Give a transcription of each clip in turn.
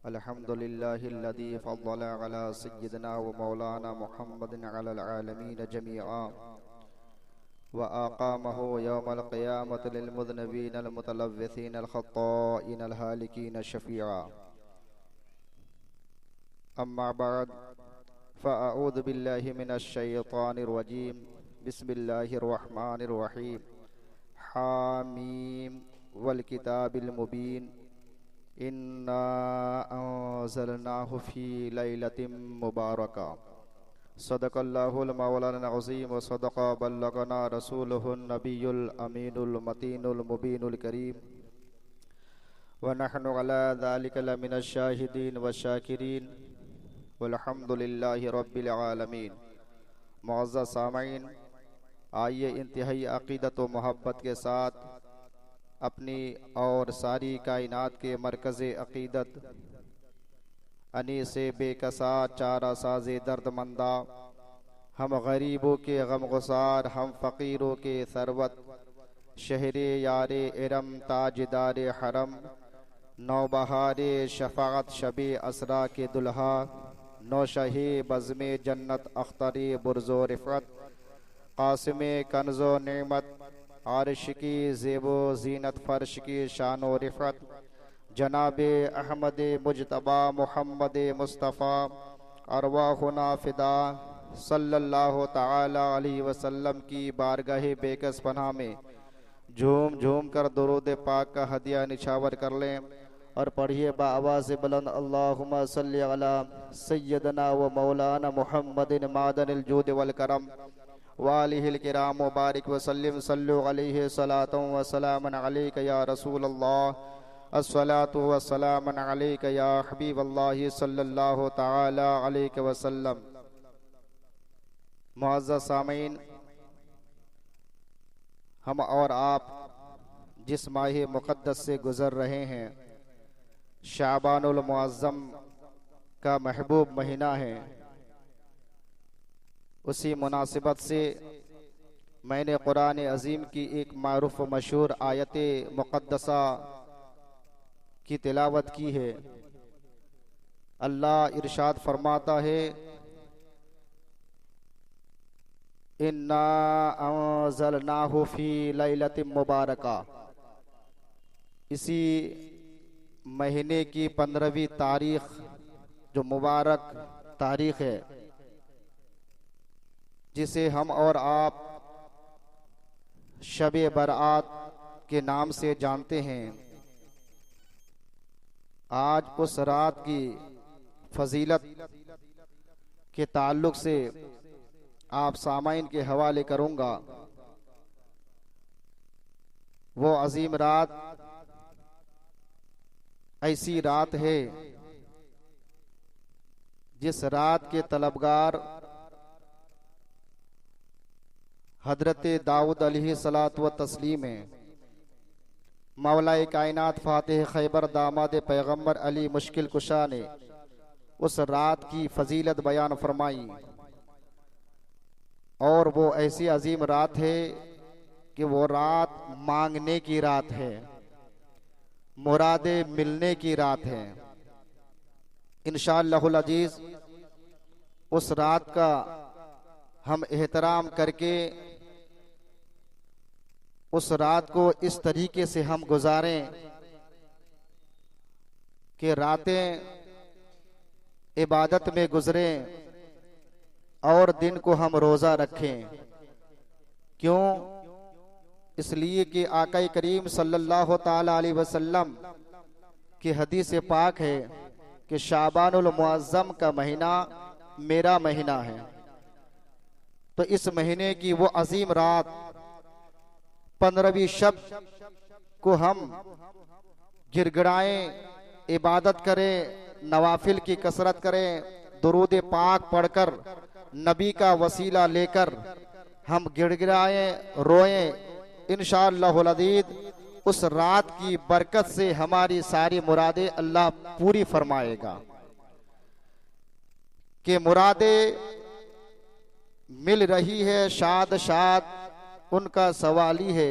अल्हम्दुलिल्लाहिल्लज़ी फ़द्दल अला सय्यिदिना व मौलाना मुहम्मदिन अलल आलमीन जमीआ व अक़ामहु यौमल क़ियामति लिल मुज़निबीन अल मुतलव्विसीन अल ख़त्ताईन अल हालिकीन शफ़ीआ। अम्मा बअद फ़अऊज़ु बिल्लाहि मिनश शैतानिर रजीम। बिस्मिल्लाहिर रहमानिर रहीम। हामीम वल किताबिल मुबीन। इन्ना अंज़लनाहु फ़ी लैलतिम मुबारका। सदक़ल्लाहुल मौलाना अज़ीम व सदक़ बल्लगना रसूलुहुन नबियुल अमीनुल मतीनुल मुबीनुल करीम व नहनु अला ज़ालिका लमिनश शाहिदीन व शाकिरीन वल्हम्दुलिल्लाहि रब्बिल आलमीन। मुअज़्ज़ज़ सामईन, आइए इंतहाई अक़ीदत व मोहब्बत के साथ अपनी और सारी कायनात के मरकज़े अक़ीदत अनीसे बेकसा चारा साज़े दर्दमंदा, हम गरीबों के गमगुसार, हम फ़कीरों के सरवत, शहरे यारे इरम ताजदारे हरम, नौबहारे शफ़ाअत शबे असरा के दुल्हा, नौशहे बज़्मे जन्नत अख्तरे बुर्ज़ो रिफ़त, क़ासिमे कन्ज़ो नेमत, आरिश की ज़ेबो ज़ीनत, फ़र्श की शानो रिफ़त, जनाबे अहमद मुजतबा मुहम्मद मुस्तफ़ा अरवाहुना फ़िदा सल्लल्लाहु ताला अलैहि वसल्लम की बारगाह बेकस पनाह में झूम झूम कर दुरूद पाक का हदिया निछावर कर लें और पढ़िए बाआवाज़ बुलंद अल्लाहुम्मा सल्लि अला सय्यदना व मौलाना मुहम्मदिन मादनिल जूद वल करम वालिहिल किराम मुबारक वसल्लिम सल्लु अलैहि सलातु व सलामन अलैका या रसूल अल्लाह अस्सलातु व सलामन अलैका या हबीब अल्लाह सल्लल्लाहु ताला अलैहि वसल्लम। मुअज़्ज़ज़ सामीन, हम और आप जिस माह मुक़द्दस से गुज़र रहे हैं, शाबानुल मुअज़्ज़म का महबूब महीना है, उसी मुनासिबत से मैंने कुरान अज़ीम की एक मारूफ व मशहूर आयत मुक़द्दसा की तिलावत की है। अल्लाह इरशाद फरमाता है, इन्ना अंज़लनाहु फ़ी लैलतिम मुबारका। इसी महीने की 15वीं तारीख जो मुबारक तारीख है, जिसे हम और आप शब-ए बरात के नाम से जानते हैं, आज उस रात की फजीलत के ताल्लुक से आप सामाइन के हवाले करूंगा। वो अजीम रात ऐसी रात है जिस रात के तलबगार हजरत दाऊद अलैहिस्सलातु व तस्लीम है। मौलाए कायनात फातिह खैबर दामाद पैगम्बर अली मुश्किल कुशा ने उस रात की फजीलत बयान फरमाई, और वो ऐसी अजीम रात है कि वो रात मांगने की रात है, मुरादे मिलने की रात है। इंशाअल्लाहुल अजीज उस रात का हम एहतराम करके उस रात को इस तरीके से हम गुजारें कि रातें इबादत में गुजरें और दिन को हम रोज़ा रखें। क्यों? इसलिए कि आका करीम सल्लल्लाहु ताला अलैहि वसल्लम की हदीस पाक है कि शाबानुल मुअज़्ज़म का महीना मेरा महीना है। तो इस महीने की वो अजीम रात 15वीं शब को हम गिड़गिड़ाएं, इबादत करें, नवाफिल की कसरत करें, दुरूद पाक पढ़कर नबी का वसीला लेकर हम गिड़गिड़ाएं, रोएं। इंशाअल्लाहुल अज़ीज़ उस रात की बरकत से हमारी सारी मुरादें अल्लाह पूरी फरमाएगा। कि मुरादें मिल रही है शाद शाद उनका सवाली है,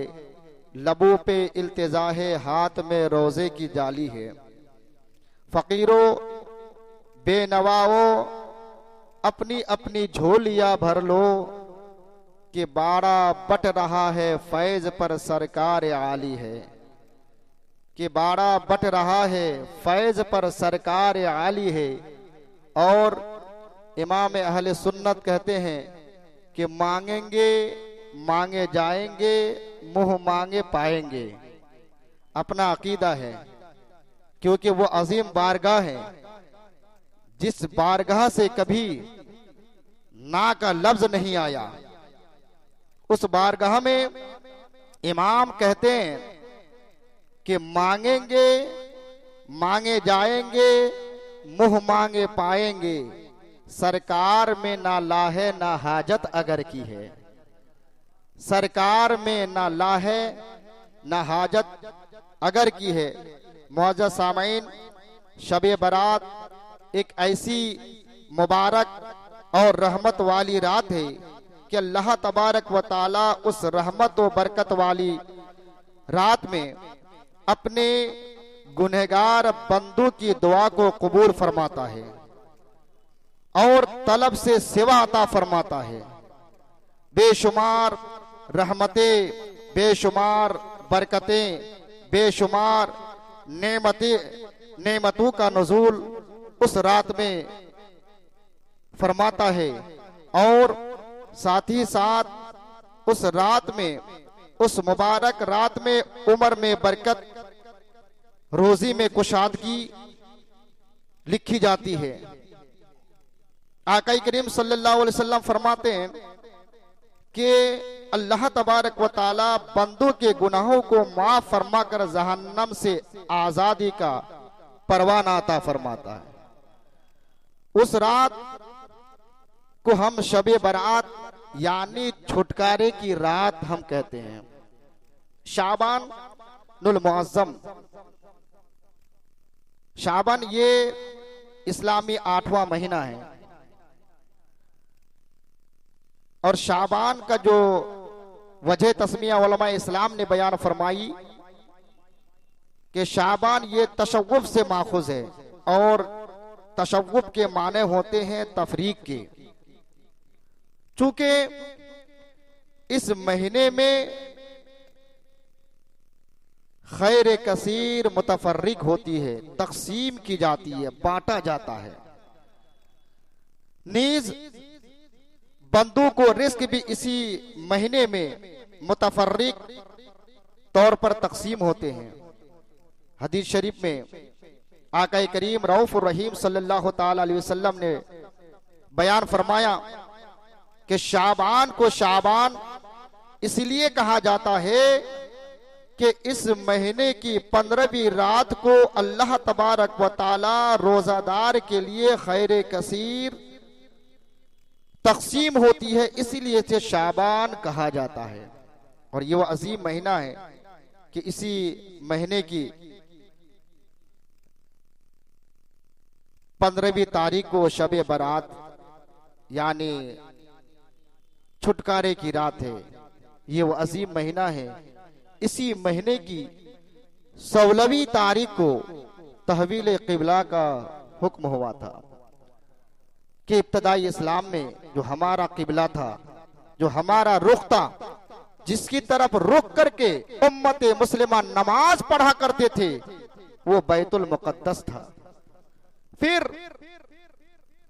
लबों पे इल्तिजा है, हाथ में रोजे की जाली है। फकीरों बेनवाओ अपनी अपनी झोलियां भर लो कि बाड़ा बट रहा है फैज पर सरकार आली है, कि बाड़ा बट रहा है फैज पर सरकार आली है। और इमाम अहले सुन्नत कहते हैं कि मांगेंगे मांगे जाएंगे, मुंह मांगे पाएंगे। अपना अकीदा है, क्योंकि वो अजीम बारगाह है जिस बारगाह से कभी ना का लफ्ज नहीं आया। उस बारगाह में इमाम कहते हैं कि मांगेंगे मांगे जाएंगे, मुंह मांगे पाएंगे। सरकार में ना लाहे ना हाजत अगर की है, सरकार में ना लाहे ना हाजत अगर की है। मुअज़्ज़ज़ सामईन, शबे बारात एक ऐसी मुबारक और रहमत वाली रात है कि अल्लाह तबारक व ताला उस रहमत व बरकत वाली रात में अपने गुनहगार बंदों की दुआ को कबूल फरमाता है और तलब से सिवा अता फरमाता है। बेशुमार रहमतें, बेशुमार बरकतें, बेशुमार नेमतों का नुज़ूल उस रात में फरमाता है। और साथ ही साथ उस रात में, उस मुबारक रात में उम्र में बरकत, रोजी में कुशादगी लिखी जाती है। आका करीम सल्लल्लाहु अलैहि वसल्लम फरमाते हैं कि अल्लाह तबारक व ताला बंदों के गुनाहों को माफ फरमा कर जहन्नम से आजादी का परवाना अता फरमाता है। उस रात को हम शबे बरात यानी छुटकारे की रात हम कहते हैं। शाबान नुल मुअज़्ज़म, शाबान ये इस्लामी 8वां महीना है और शाबान का जो वजह तस्मिया उलमा इस्लाम ने बयान फरमाई कि शाबान ये तशव्वुफ से माखुज है और तशव्वुफ के माने होते हैं तफरीक के। चूंकि इस महीने में खैर कसीर मुतफर्रिक होती है, तकसीम की जाती है, बांटा जाता है। नीज बंदों को रिस्क भी इसी महीने में मुतफर्रिक तौर पर तकसीम होते हैं। हदीस शरीफ में आका करीम रऊफ रहीम सल्लल्लाहु ताला अलैहि वसल्लम ने बयान फरमाया कि शाबान को शाबान इसलिए कहा जाता है कि इस महीने की 15वीं रात को अल्लाह तबारक व ताला रोजादार के लिए खैर कसीर तकसीम होती है, इसीलिए इसे शाबान कहा जाता है। और ये वो अजीम महीना है कि इसी महीने की 15वीं तारीख को शबे बारात यानी छुटकारे की रात है। ये वो अजीम महीना है। इसी महीने की 16वीं तारीख को तहवील क़िबला का हुक्म हुआ था कि इब्तदाई इस्लाम में जो हमारा क़िबला था, जो हमारा रुख था, जिसकी तरफ रुख करके उम्मत मुस्लिमा नमाज पढ़ा करते थे, वो बैतुल मुक़द्दस था। फिर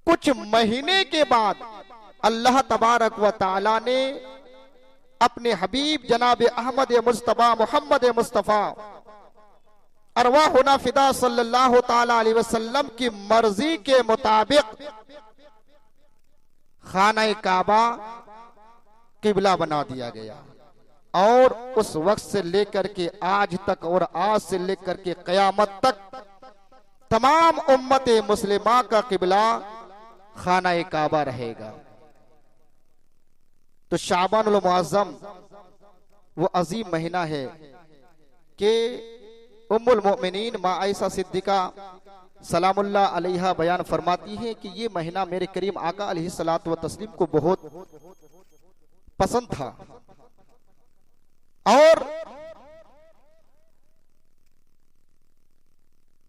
कुछ महीने के बाद अल्लाह तबारक व ताला ने अपने हबीब जनाब अहमद मुस्तफा मोहम्मद मुस्तफा अरवाहुना फिदा सल्लल्लाहु ताला अलैहि वसल्लम की मर्जी के मुताबिक खाना काबा किबला बना दिया गया। और उस वक्त से लेकर के आज तक और आज से लेकर के कयामत तक तमाम उम्मत मुस्लिमा का किबला खाना काबा रहेगा। तो शाबानुल मुअज़्ज़म वो अजीम महीना है कि उम्मुल मोमिनीन माँ आयशा सिद्दीका सलामुल्लाह अलैहा बयान फरमाती है कि ये महीना मेरे करीम आका अलैहिस्सलातु व तस्लीम को बहुत पसंद था और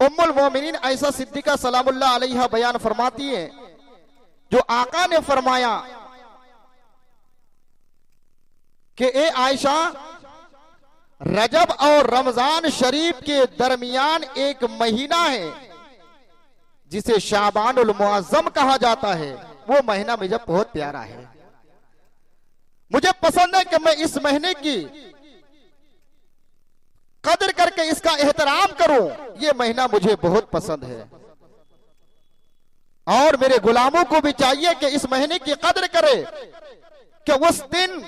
उम्मुल मोमिनीन आयशा सिद्दीका सलामुल्लाह अलैहा बयान फरमाती है, जो आका ने फरमाया कि ए आयशा, रजब और रमजान शरीफ के दरमियान एक महीना है जिसे शाबानुल मुअज्जम कहा जाता है। वो महीना मुझे बहुत प्यारा है, मुझे पसंद है कि मैं इस महीने की कदर करके इसका एहतराम करूं। ये महीना मुझे बहुत पसंद है और मेरे गुलामों को भी चाहिए कि इस महीने की कदर करे, कि उस दिन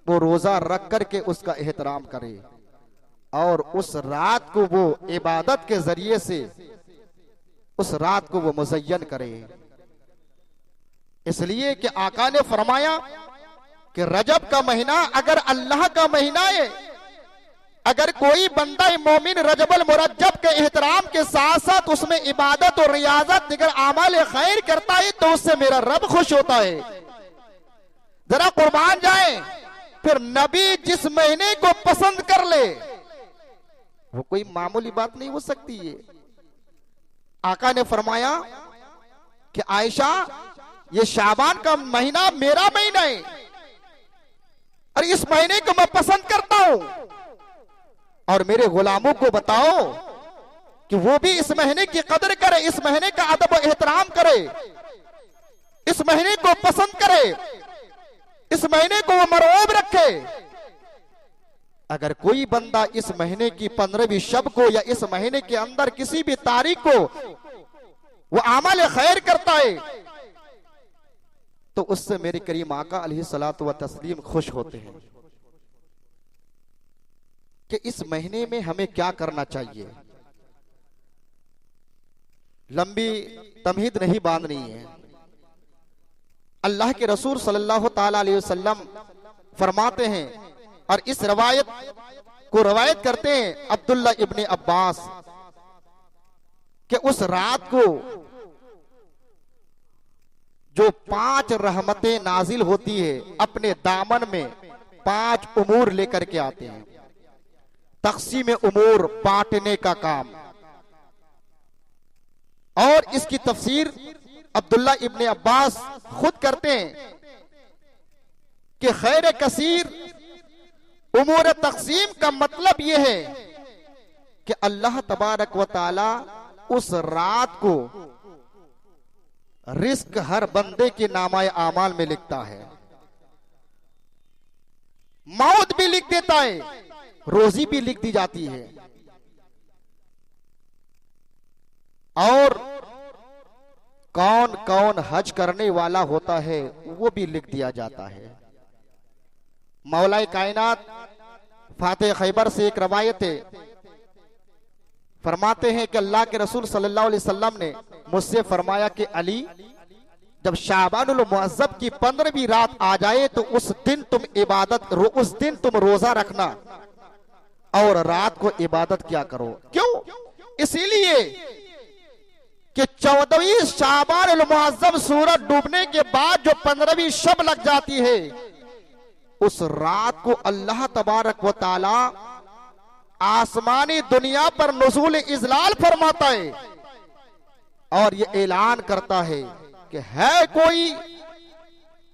वो रोजा रख करके उसका एहतराम करे और उस रात को वो इबादत के जरिए से उस रात को वो मुज़य्यन करे। इसलिए कि आका ने फरमाया कि रजब का महीना अगर अल्लाह का महीना है, अगर कोई बंदा मोमिन रजबल मुरज्जब के एहतराम के साथ साथ उसमें इबादत और रियाजत दिगर आमाल खैर करता है तो उससे मेरा रब खुश होता है। जरा कुर्बान जाए, फिर नबी जिस महीने को पसंद कर ले वो कोई मामूली बात नहीं हो सकती है। आका ने फरमाया कि आयशा, ये शाबान का महीना मेरा महीना है और इस महीने को मैं पसंद करता हूं, और मेरे गुलामों को बताओ कि वो भी इस महीने की कदर करे, इस महीने का अदब और एहतराम करे, इस महीने को पसंद करे, इस महीने को वो मरऊब रखे। अगर कोई बंदा इस महीने की 15वीं शब को या इस महीने के अंदर किसी भी तारीख को वो आमल खैर करता है तो उससे मेरे करीम आका अलैहिस्सलातु व तस्लीम खुश होते हैं। कि इस महीने में हमें क्या करना चाहिए, लंबी तमहीद नहीं बांधनी है। अल्लाह के रसूल सल्लल्लाहु ताला अलैहि वसल्लम फरमाते हैं, और इस रवायत को रवायत करते हैं अब्दुल्ला इब्ने अब्बास, कि उस रात को जो 5 रहमतें नाजिल होती है अपने दामन में 5 उमूर लेकर के आते हैं। तक़सीम उमूर, बांटने का काम। और इसकी तफसीर अब्दुल्ला इब्ने अब्बास खुद करते हैं कि खैर कसीर उमूर तक़सीम का मतलब यह है कि अल्लाह तबारक व ताला उस रात को रिस्क हर बंदे के नामाए आमाल में लिखता है, मौत भी लिख देता है, रोजी भी लिख दी जाती है, और कौन कौन हज करने वाला होता है वो भी लिख दिया जाता है। मौलाए कायनात फातेह खैबर से एक रवायत है, फरमाते हैं कि अल्लाह के रसूल सल्लल्लाहु अलैहि वसल्लम ने मुझसे फरमाया कि अली, जब शाबानुल मुअज्जब की 15वीं रात आ जाए तो उस दिन तुम रोजा रखना और रात को इबादत किया करो। क्यों? इसीलिए कि 14वीं शाबानुल मुअज्जब सूरज डूबने के बाद जो 15वीं शब लग जाती है, उस रात को अल्लाह तबारक व ताला आसमानी दुनिया पर नुज़ूल इज़लाल फरमाता है और ये ऐलान करता है कि है कोई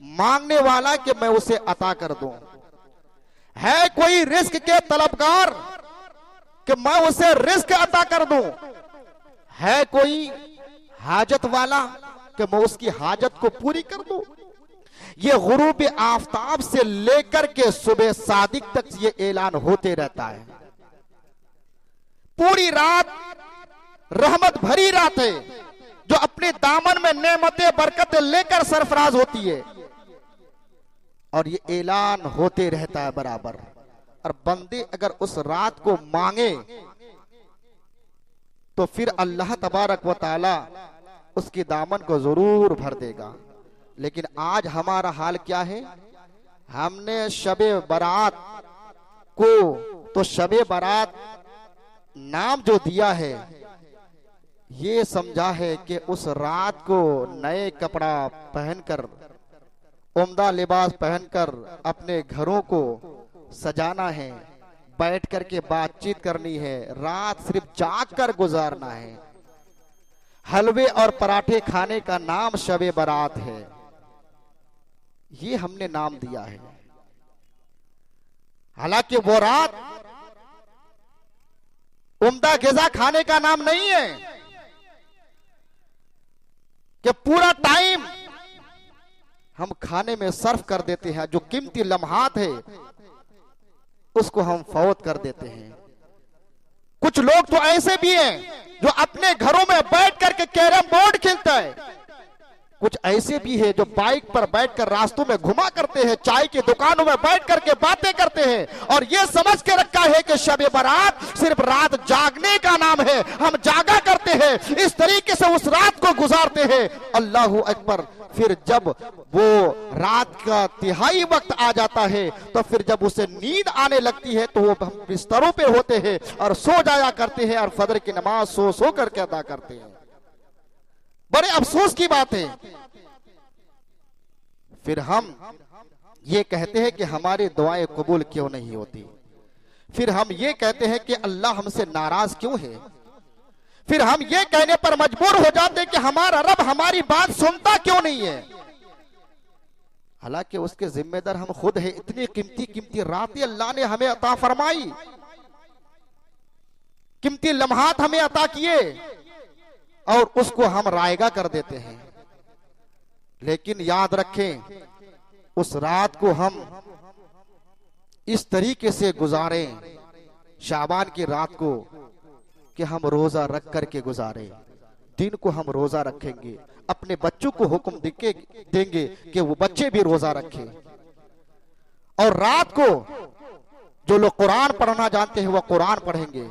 मांगने वाला कि मैं उसे अता कर दूं, है कोई रिस्क के तलबगार कि मैं उसे रिस्क अता कर दूं, है कोई हाजत वाला कि मैं उसकी हाजत को पूरी कर दूं। ये गुरूब आफताब से लेकर के सुबह सादिक तक ये ऐलान होते रहता है। पूरी रात रहमत भरी रात है जो अपने दामन में नेमतें बरकतें लेकर सरफराज होती है, और ये ऐलान होते रहता है बराबर। और बंदे अगर उस रात को मांगे तो फिर अल्लाह तबारक व ताला उसकी दामन को जरूर भर देगा। लेकिन आज हमारा हाल क्या है? हमने शबे बारात को तो शबे बारात नाम जो दिया है ये समझा है कि उस रात को नए कपड़ा पहनकर, उम्दा लिबास पहनकर अपने घरों को सजाना है, बैठ करके बातचीत करनी है, रात सिर्फ जाग कर गुजारना है। हलवे और पराठे खाने का नाम शबे बारात है, ये हमने नाम दिया है। हालांकि वो रात उम्दा ग़िज़ा खाने का नाम नहीं है कि पूरा टाइम हम खाने में सर्फ कर देते हैं। जो कीमती लम्हात है उसको हम फौत कर देते हैं। कुछ लोग तो ऐसे भी हैं जो अपने घरों में बैठ करके कैरम बोर्ड खेलता है। कुछ ऐसे भी है जो बाइक पर बैठकर रास्तों में घुमा करते हैं, चाय की दुकानों में बैठ करके बातें करते हैं और ये समझ के रखा है कि शब बारात सिर्फ रात जागने का नाम है, हम जागा करते हैं, इस तरीके से उस रात को गुजारते हैं। अल्लाहू अकबर। फिर जब वो रात का तिहाई वक्त आ जाता है तो फिर जब उसे नींद आने लगती है तो वो हम बिस्तरों पे होते हैं और सो जाया करते हैं और फजर की नमाज सो सो करके अदा करते हैं। बड़े अफसोस की बात है। फिर हम ये कहते हैं कि हमारी दुआएं कबूल क्यों नहीं होती। फिर हम ये कहते हैं कि अल्लाह हमसे नाराज क्यों है। फिर हम ये कहने पर मजबूर हो जाते हैं कि हमारा रब हमारी बात सुनता क्यों नहीं है। हालांकि उसके जिम्मेदार हम खुद हैं। इतनी कीमती कीमती रातें अल्लाह ने हमें अता फरमाई, कीमती लम्हात हमें अता किए और उसको हम रायगा कर देते हैं। लेकिन याद रखें, उस रात को हम इस तरीके से गुजारें, शाबान की रात को, कि हम रोजा रख करके गुजारें। दिन को हम रोजा रखेंगे, अपने बच्चों को हुक्म देंगे कि वो बच्चे भी रोजा रखें। और रात को जो लोग कुरान पढ़ना जानते हैं वो कुरान पढ़ेंगे,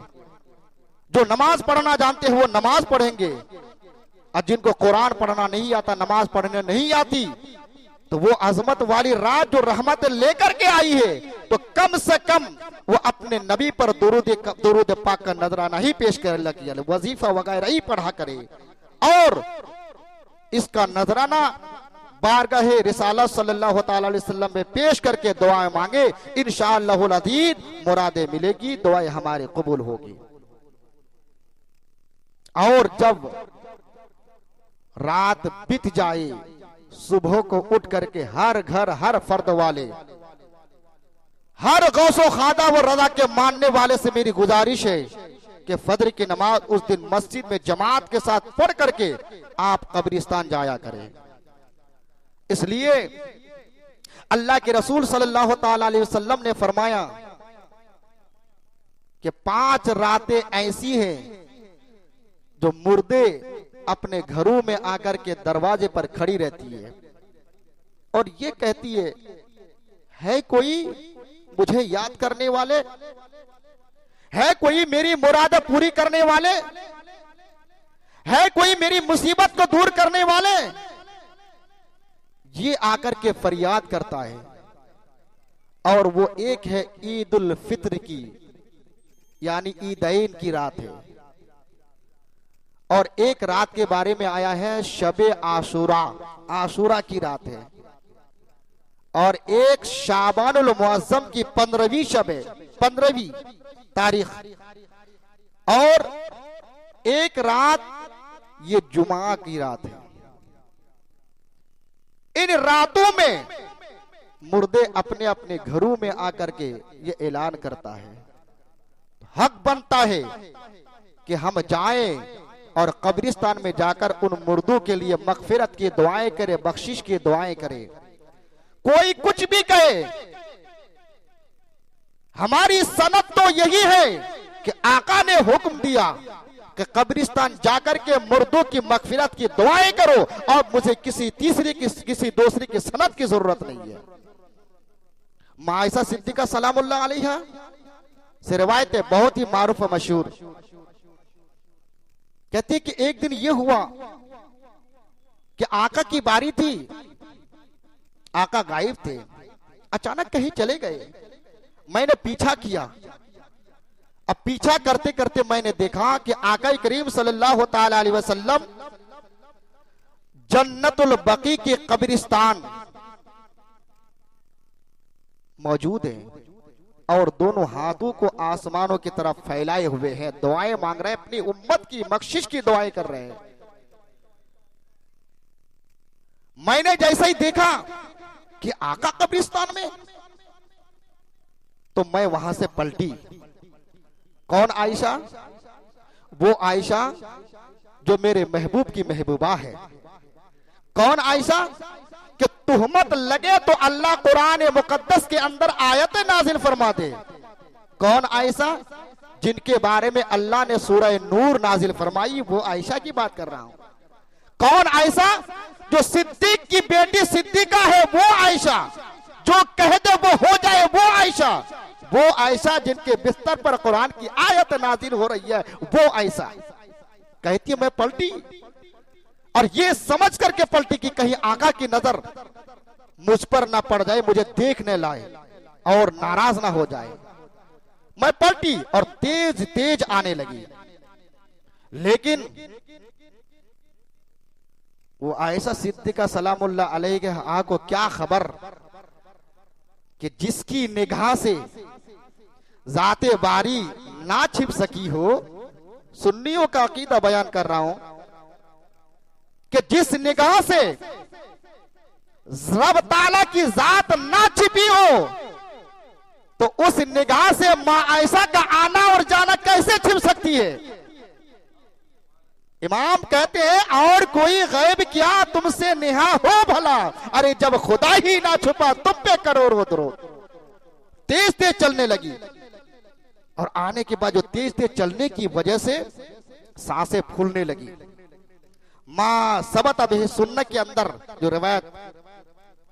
जो नमाज पढ़ना जानते हैं वो नमाज पढ़ेंगे, और जिनको कुरान पढ़ना नहीं आता, नमाज पढ़ने नहीं आती, तो वो अजमत वाली रात जो रहमत लेकर के आई है, तो कम से कम वो अपने नबी पर दुरूद पाक का नजराना ही पेश कर लगी, वजीफा वगैरह ही पढ़ा करे और इसका नजराना बारगाह रिसालत सल्लल्लाहु अलैहि वसल्लम में पेश करके दुआएं मांगे। इंशाअल्लाहुल अज़ीज़ मुरादें मिलेगी, दुआएं हमारे कबूल होगी। और जब रात बीत जाए, सुबह को उठ करके हर घर, हर फर्द वाले, हर गौसो खादा व रजा के मानने वाले से मेरी गुजारिश है कि फजर की नमाज उस दिन मस्जिद में जमात के साथ पढ़ करके आप कब्रिस्तान जाया करें। इसलिए अल्लाह के रसूल सल्लल्लाहु अलैहि वसल्लम ने फरमाया कि 5 रातें ऐसी हैं जो मुर्दे अपने घरों में आकर के दरवाजे पर खड़ी रहती है और ये कहती है कोई मुझे याद करने वाले, है कोई मेरी मुराद पूरी करने वाले, है कोई मेरी मुसीबत को दूर करने वाले। ये आकर के फरियाद करता है। और वो एक है ईद उल फित्र की, यानी ईदैन की रात है, और एक रात के बारे में आया है शबे आशूरा, आशूरा की रात है, और एक शाबानुल मुअज्जम की 15वीं शब है, 15वीं तारीख, और एक रात ये जुमा की रात है। इन रातों में मुर्दे अपने अपने घरों में आकर के ये ऐलान करता है, हक बनता है कि हम जाएं और कब्रिस्तान में जाकर उन मुर्दों के लिए मगफिरत की दुआएं करें, बख्शिश की दुआएं करें। कोई कुछ भी कहे, हमारी सनद तो यही है कि आका ने हुक्म दिया कि कब्रिस्तान जाकर के मुर्दों की मगफिरत की दुआएं करो, और मुझे किसी तीसरी की किसी दूसरी की सनद की जरूरत नहीं है। मां आयशा सिद्दीका सलामुल्लाह अलैहा से रिवायत है, बहुत ही मारूफ और मशहूर। कहते कि एक दिन यह हुआ कि आका की बारी थी, आका गायब थे, अचानक कहीं चले गए। मैंने पीछा किया, अब पीछा करते करते मैंने देखा कि आका करीम सल्लल्लाहु ताला अलैहि वसल्लम जन्नतुल बकी के कब्रिस्तान मौजूद है। और दोनों हाथों को आसमानों की तरफ फैलाए हुए हैं, दुआएं मांग रहे हैं, अपनी उम्मत की बख्शिश की दुआएं कर रहे हैं। मैंने जैसे ही देखा कि आका कब्रिस्तान में, तो मैं वहां से पलटी। कौन आयशा? वो आयशा जो मेरे महबूब की महबूबा है। कौन आयशा? कि तुहमत लगे तो अल्लाह कुरान मुकद्दस के अंदर आयत नाजिल फरमा दे। कौन आयशा? जिनके बारे में अल्लाह ने सूरह नूर नाजिल फरमाई, वो आयशा की बात कर रहा हूं। कौन आयशा? जो सिद्दीक की बेटी सिद्दीका है, वो आयशा। जो कह दे वो हो जाए, वो आयशा। वो आयशा जिनके बिस्तर पर कुरान की आयत नाजिल हो रही है, वो आयशा। कहती है मैं पलटी और ये समझ करके पलटी कि कहीं आका की नजर मुझ पर ना पड़ जाए, मुझे देखने लाए और नाराज ना हो जाए। मैं पलटी और तेज तेज आने लगी। लेकिन वो आयशा सिद्दीका सलामुल्लाह अलैहा को क्या खबर कि जिसकी निगाह से जाते बारी ना छिप सकी हो। सुन्नियों का अकीदा बयान कर रहा हूं कि जिस निगाह से रब ताला की जात ना छिपी हो, तो उस निगाह से मां आयशा का आना और जाना कैसे छिप सकती है? इमाम कहते हैं और कोई गैब क्या तुमसे नेहा हो भला, अरे जब खुदा ही ना छुपा तुम पे करोड़ों दरो। तेज तेज चलने लगी और आने के बाद जो तेज तेज चलने की वजह से सांसें फूलने लगी। मां सबत अब सुन्नत के अंदर जो रिवायत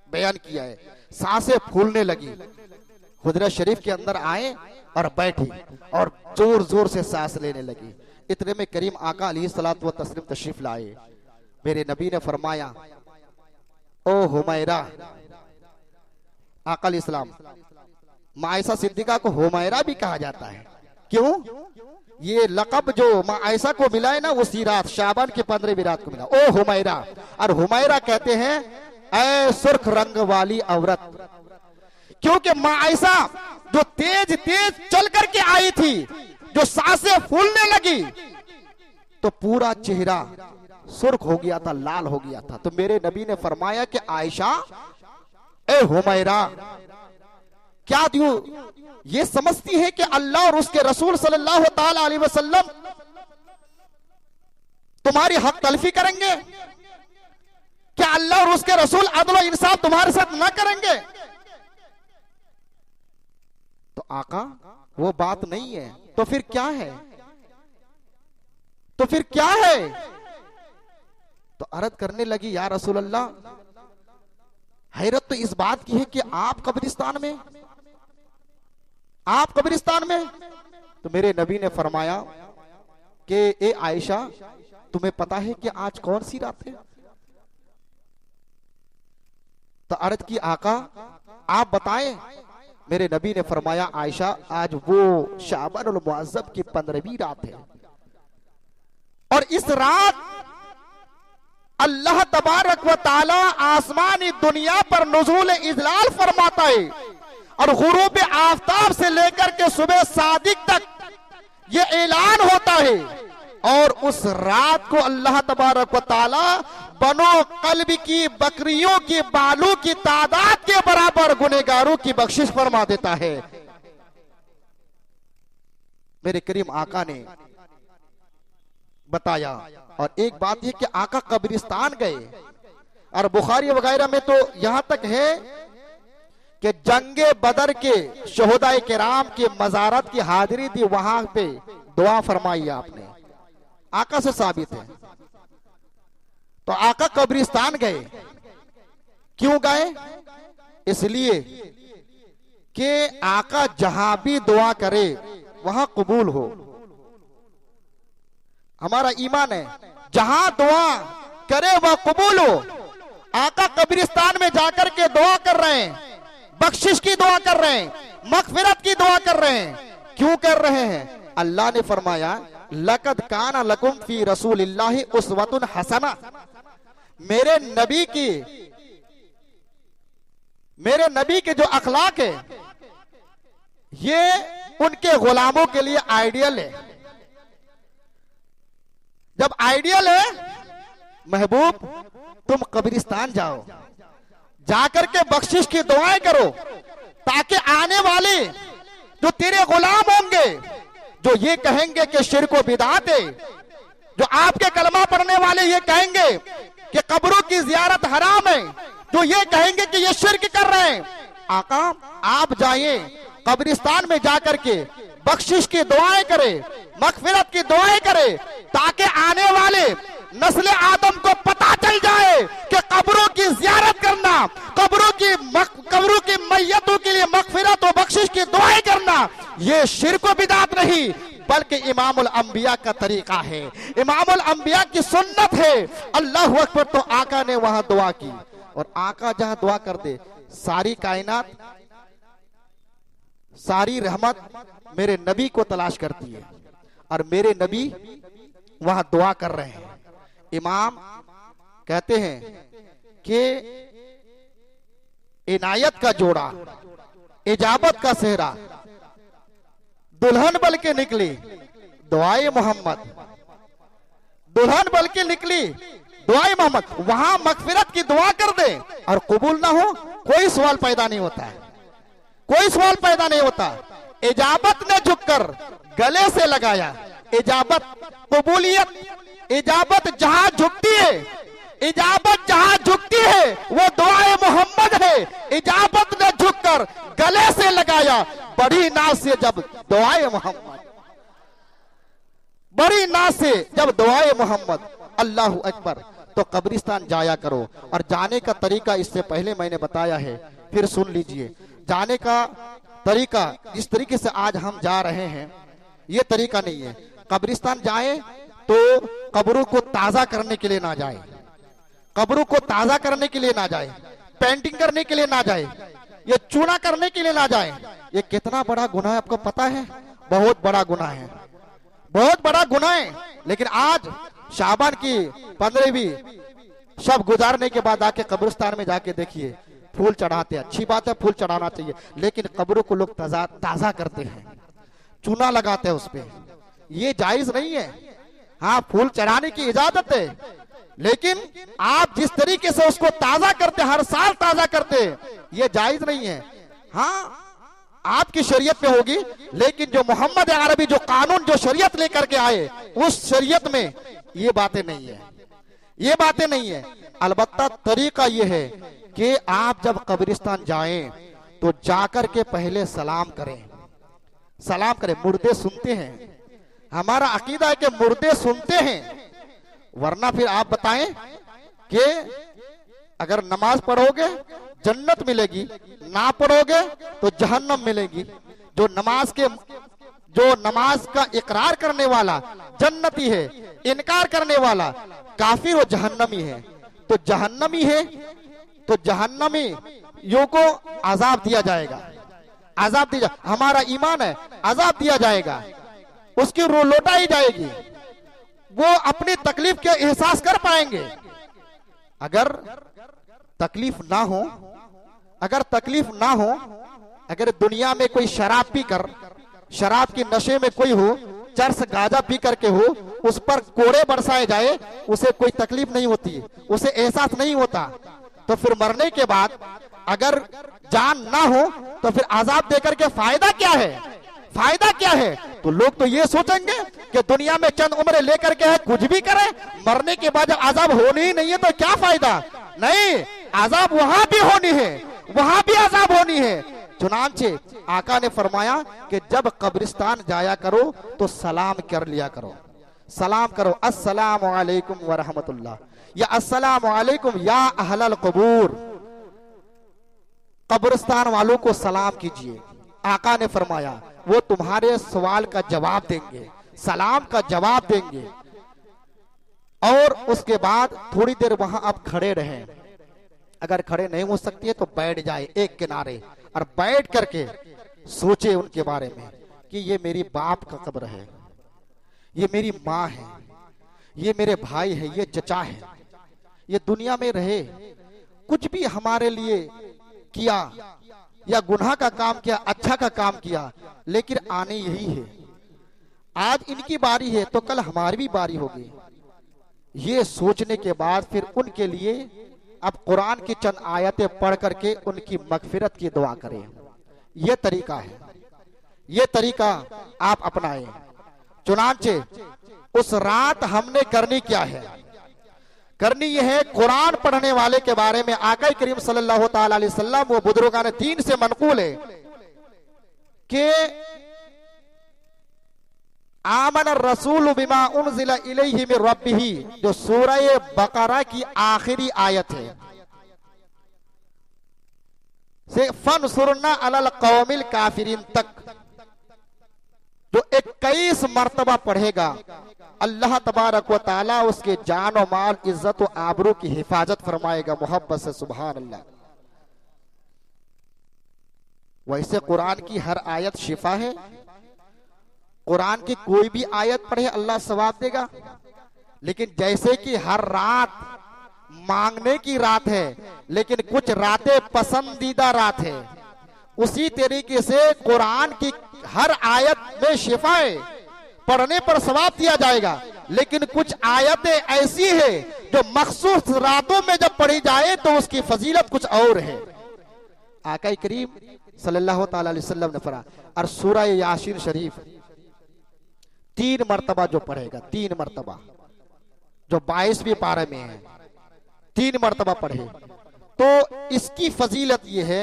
बयान किया है, सांसें फूलने लगी। हुजरा शरीफ के अंदर आए और बैठी और जोर जोर से सांस लेने लगी। इतने में करीम आका अलैहिस्सलात व तस्लीम तशरीफ लाए। मेरे नबी ने फरमाया, ओ हुमैरा। आका अलैहिस्सलाम, मां आयशा सिद्दीका को हुमैरा भी कहा जाता है। क्यों? ये लक़ब जो मां आयशा को मिला है ना, उसी रात शाबान की 15वीं रात को मिला, ओ हुमैरा। और हुमैरा कहते हैं ऐ सुर्ख रंग वाली औरत, क्योंकि मां आयशा जो तेज तेज चल करके आई थी, जो सांसें फूलने लगी, तो पूरा चेहरा सुर्ख हो गया था, लाल हो गया था। तो मेरे नबी ने फरमाया कि आयशा, ए हुमैरा, क्या तू ये समझती है कि अल्लाह और उसके रसूल सल्लल्लाहु ताला अलैहि वसल्लम तुम्हारी हक तलफी करेंगे? क्या अल्लाह और उसके रसूल अदल और इंसाफ तुम्हारे साथ ना करेंगे? तो आका वो बात नहीं है, तो फिर क्या है? तो फिर क्या है? तो अर्ज करने लगी, या रसूल अल्लाह, हैरत तो इस बात की है कि आप कब्रिस्तान में, आप कब्रिस्तान में। तो मेरे नबी ने फरमाया कि ए आयशा, तुम्हें पता है कि आज कौन सी रात है? तो अर्ज की, आका आप बताएं। मेरे नबी ने फरमाया, आयशा, आज वो शाबान उल मुअज़्ज़म की 15वीं रात है और इस रात अल्लाह तबारक व ताला आसमानी दुनिया पर नुज़ूल इज़लाल फरमाता है और गुरूब आफताब से लेकर के सुबह सादिक तक ये ऐलान होता है। और उस रात को अल्लाह तबारक व ताला बनो कल्ब की बकरियों की बालों की तादाद के बराबर गुनहगारों की बख्शिश फरमा देता है। मेरे करीम आका ने बताया। और एक बात यह कि आका कब्रिस्तान गए और बुखारी वगैरह में तो यहां तक है कि जंगे बदर के शोहदाए किराम की मज़ारत की हाजिरी थी, वहां पे दुआ फरमाई आपने, आका से साबित है। तो आका कब्रिस्तान गए, क्यों गए? इसलिए कि आका जहां भी दुआ करे वहां कबूल हो। हमारा ईमान है, जहां दुआ करे वह कबूल हो। आका कब्रिस्तान में जाकर के दुआ कर रहे हैं, बख्शिश की दुआ कर रहे हैं, मगफिरत की दुआ कर रहे हैं। क्यों कर रहे हैं? अल्लाह ने फरमाया, लक़द काना लकुम फी रसूलिल्लाहि उस्वतुन हसना। मेरे नबी के जो अखलाक है ये उनके गुलामों के लिए आइडियल है। जब आइडियल है, महबूब तुम कब्रिस्तान जाओ, जाकर के बख्शिश की दुआएं करो, ताकि आने वाले जो तेरे गुलाम होंगे, जो ये कहेंगे कि शिर्क व बिदअत है, जो आपके कलमा पढ़ने वाले ये कहेंगे कि कब्रों की जियारत हराम है, जो ये कहेंगे कि ये शिर्क कर रहे हैं, आका आप जाइए कब्रिस्तान में जाकर के बख्शिश की दुआएं करें, मगफिरत की दुआएं करें, ताकि आने वाले नस्ल आदम को पता चल जाए कि कब्रों की जियारत करना, कब्रों की मैयतों के लिए मगफिरत और बख्शिश की दुआएं करना, ये शिर्क व बिदअत नहीं, बल्कि इमामुल अंबिया का तरीका है, इमामुल अंबिया की सुन्नत है। अल्लाहु अकबर। तो आका ने वहां दुआ की, और आका जहां दुआ कर दे, सारी कायनात, सारी रहमत मेरे नबी को तलाश करती है, और मेरे नबी वहां दुआ कर रहे हैं। इमाम कहते हैं कि इनायत का जोड़ा, इजाबत का सेहरा, दुल्हन बल के निकली दुआए मोहम्मद, दुल्हन बल के निकली दुआए मोहम्मद। वहां मगफिरत की दुआ कर दे और कबूल ना हो, कोई सवाल पैदा नहीं होता है, कोई सवाल पैदा नहीं होता। इजाबत ने झुककर गले से लगाया, इजाबत, कबूलियत, इजाबत जहां झुकती है, इजाबत जहां झुकती है वो दुआए मोहम्मद है। इजाबत ने झुककर गले से लगाया, बड़ी नाज से जब दुआए मोहम्मद, बड़ी नाज से जब दुआए मोहम्मद। अल्लाहु अकबर। तो कब्रिस्तान जाया करो, और जाने का तरीका इससे पहले मैंने बताया है, फिर सुन लीजिए। जाने का तरीका, जिस तरीके से आज हम जा रहे हैं, ये तरीका नहीं है। कब्रिस्तान जाए तो कब्रों को ताजा करने के लिए ना जाए, कब्रों को ताजा करने के लिए ना जाए, पेंटिंग करने के लिए ना जाए, ये चूना करने के लिए ना जाए। ये कितना बड़ा गुनाह है आपको पता है? बहुत बड़ा गुनाह है, बहुत बड़ा गुनाह है। लेकिन आज शाबान की 15वीं शब गुजारने के बाद आके कब्रिस्तान में जाके देखिए, फूल चढ़ाते हैं, अच्छी बात है, फूल चढ़ाना चाहिए, लेकिन कब्रों को लोग ताजा करते हैं, चूना लगाते हैं उस पे, ये जायज नहीं है। हाँ, फूल चढ़ाने की इजाजत है, लेकिन आप जिस तरीके से उसको ताजा करते, हर साल ताजा करते, ये जायज नहीं है। हाँ, आपकी शरीयत में होगी, लेकिन जो मोहम्मद अरबी जो कानून, जो शरीयत लेकर के आए, उस शरीयत में ये बातें नहीं है, ये बातें नहीं है। अलबत्ता तरीका ये है कि आप जब कब्रिस्तान जाएं तो जाकर के पहले सलाम करें, सलाम करें। मुर्दे सुनते हैं, हमारा अकीदा है कि मुर्दे सुनते हैं, वरना फिर आप बताएं कि अगर नमाज पढ़ोगे जन्नत मिलेगी, ना पढ़ोगे तो जहन्नम मिलेगी। जो नमाज का इकरार करने वाला जन्नती है, इनकार करने वाला काफिर और जहन्नमी है। तो जहन्नमी है तो जहन्नमी यो को अजाब दिया जाएगा, अजाब दिया, हमारा ईमान है, अजाब दिया जाएगा, उसकी रूह लौटाई जाएगी, वो अपनी तकलीफ के एहसास कर पाएंगे। अगर तकलीफ ना हो, अगर तकलीफ ना हो, अगर दुनिया में कोई शराब पी कर, शराब के नशे में कोई हो, चरस गांजा पी करके हो, उस पर कोड़े बरसाए जाए, उसे कोई तकलीफ नहीं होती, उसे एहसास नहीं होता, तो फिर मरने के बाद अगर जान ना हो तो फिर अजाब देकर के फायदा क्या है? फायदा क्या है? तो लोग तो ये सोचेंगे कि दुनिया में चंद उम्र लेकर के है, कुछ भी करे, मरने के बाद जब अजाब होनी ही नहीं है तो क्या फायदा? नहीं, अजाब वहां भी होनी है, वहां भी अजाब होनी है। चुनांचे आका ने फरमाया कि जब कब्रिस्तान जाया करो तो सलाम कर लिया करो, सलाम करो, अस्सलामु अलैकुम व रहमतुल्लाह, या अस्सलामु अलैकुम या अहलल कबूर। कब्रिस्तान वालों को सलाम कीजिए। आका ने फरमाया वो तुम्हारे सवाल का जवाब देंगे, सलाम का जवाब देंगे। और उसके बाद थोड़ी देर वहां आप खड़े रहें, अगर खड़े नहीं हो सकती है तो बैठ जाए एक किनारे, और बैठ करके सोचे उनके बारे में कि ये मेरी बाप का कब्र है, ये मेरी माँ है, ये मेरे भाई है, ये चचा है, ये दुनिया में रहे, कुछ भी हमारे लिए किया, या गुनाह का काम किया, अच्छा का काम किया, लेकिन आने यही है। आज इनकी बारी है तो कल हमारी भी बारी होगी। ये सोचने के बाद फिर उनके लिए अब कुरान की चंद आयतें पढ़ करके उनकी मगफिरत की दुआ करें। यह तरीका है, ये तरीका आप अपनाएं। चुनांचे उस रात हमने करनी क्या है? करनी यह है, कुरान पढ़ने वाले के बारे में आका करीम सल्लल्लाहु ताला अलैहि वसल्लम वो बुजुर्गान दीन से मनकूल है कि आमन रसूल बिमा उनज़िला इलैहि मिन रब्बिही, जो सूरह बकरा की आखिरी आयत है, से फनसुरना अलल कौमिल काफिरीन तक, जो 21 मर्तबा पढ़ेगा, अल्लाह तबारक व ताला उसके जान और माल, इज्जत और आबरू की हिफाजत फरमाएगा। मोहब्बत से सुभान अल्लाह। वैसे कुरान की हर आयत शिफा है। कुरान की कोई भी आयत पढ़े अल्लाह सवाब देगा। लेकिन जैसे कि हर रात मांगने की रात है, लेकिन कुछ रातें पसंदीदा रात है, उसी तरीके से कुरान की हर आयत में शिफा है, पढ़ने पर सवाब दिया जाएगा। लेकिन कुछ आयतें ऐसी है जो मखसूस रातों में जब पढ़ी जाए तो उसकी फजीलत कुछ और है। आका करीम सल्लल्लाहु ताला अलैहि वसल्लम ने फरमाया, और सूरह यासीन शरीफ 3 मर्तबा जो पढ़ेगा, 3 मर्तबा, जो 22वीं पारे में है, 3 मर्तबा पढ़े तो इसकी फजीलत यह है,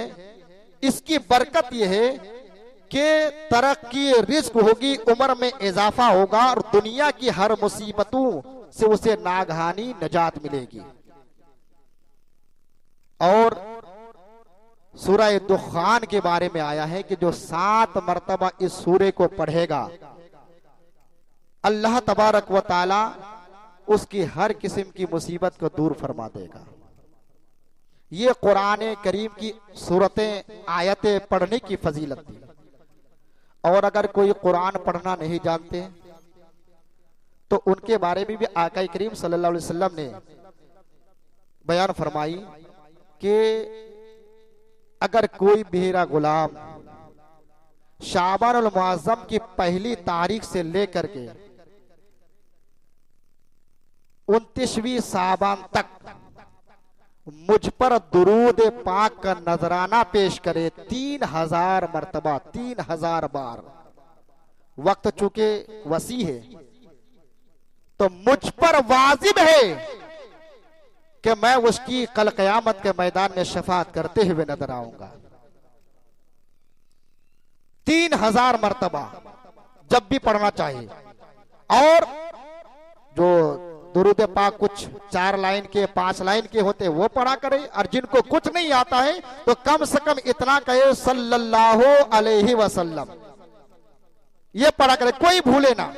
इसकी बरकत यह है कि तरक्की, रिस्क होगी, उम्र में इजाफा होगा और दुनिया की हर मुसीबतों से उसे नागहानी नजात मिलेगी। और सूरह दुखान के बारे में आया है कि जो 7 मर्तबा इस सूरे को पढ़ेगा, अल्लाह तबारक व ताला उसकी हर किस्म की मुसीबत को दूर फरमा देगा। ये कुरान करीम की सूरतें, आयतें पढ़ने की फजीलत थी। और अगर कोई कुरान पढ़ना नहीं जानते तो उनके बारे में भी आका करीम सल्लल्लाहु अलैहि वसल्लम ने बयान फरमाई कि अगर कोई बेहरा गुलाम शाबान अल मुअज्जम की पहली तारीख से लेकर के 29वीं साबान तक मुझ पर दुरूद पाक का नजराना पेश करे 3000 मर्तबा, 3000 बार। वक्त चूंकि वसी है तो मुझ पर वाजिब है कि मैं उसकी कल क़यामत के मैदान में शफाअत करते हुए नजर आऊंगा। 3000 मर्तबा जब भी पढ़ना चाहिए। और जो दुरूद पाक कुछ 4 लाइन के, 5 लाइन के होते वो पढ़ा करे, और जिनको कुछ नहीं आता है तो कम से कम इतना कहे सल्लल्लाहु अलैहि वसल्लम, ये पढ़ा करे, कोई भूले ना,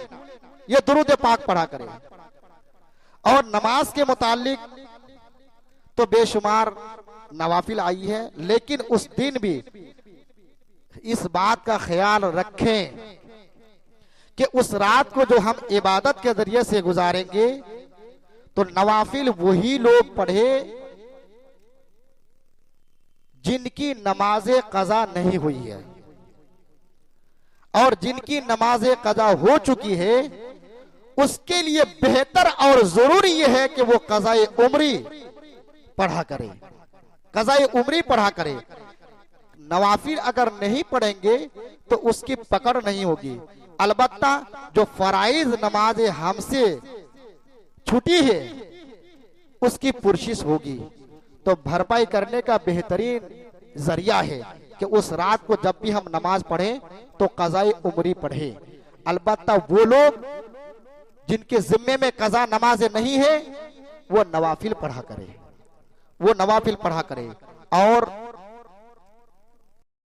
ये दुरूद पाक पढ़ा करे। और नमाज के मुतालिक तो बेशुमार नवाफिल आई है, लेकिन उस दिन भी इस बात का ख्याल रखें कि उस रात को जो हम इबादत के जरिए से गुजारेंगे तो नवाफिल वही लोग पढ़े जिनकी नमाज़े कज़ा नहीं हुई है, और जिनकी नमाज़े कज़ा हो चुकी है उसके लिए बेहतर और जरूरी यह है कि वो कज़ाए उम्री पढ़ा करे, कज़ाए उम्री पढ़ा करे। नवाफिल अगर नहीं पढ़ेंगे तो उसकी पकड़ नहीं होगी। अलबत्ता जो फराइज नमाज़े हमसे छुटी है उसकी पुरशिश होगी, तो भरपाई करने का बेहतरीन जरिया है कि उस रात को जब भी हम नमाज पढ़ें तो कज़ाए उम्री पढ़े। अलबत्ता वो लोग जिनके जिम्मे में कज़ा नमाजें नहीं है वो नवाफिल पढ़ा करे, वो नवाफिल पढ़ा करे। और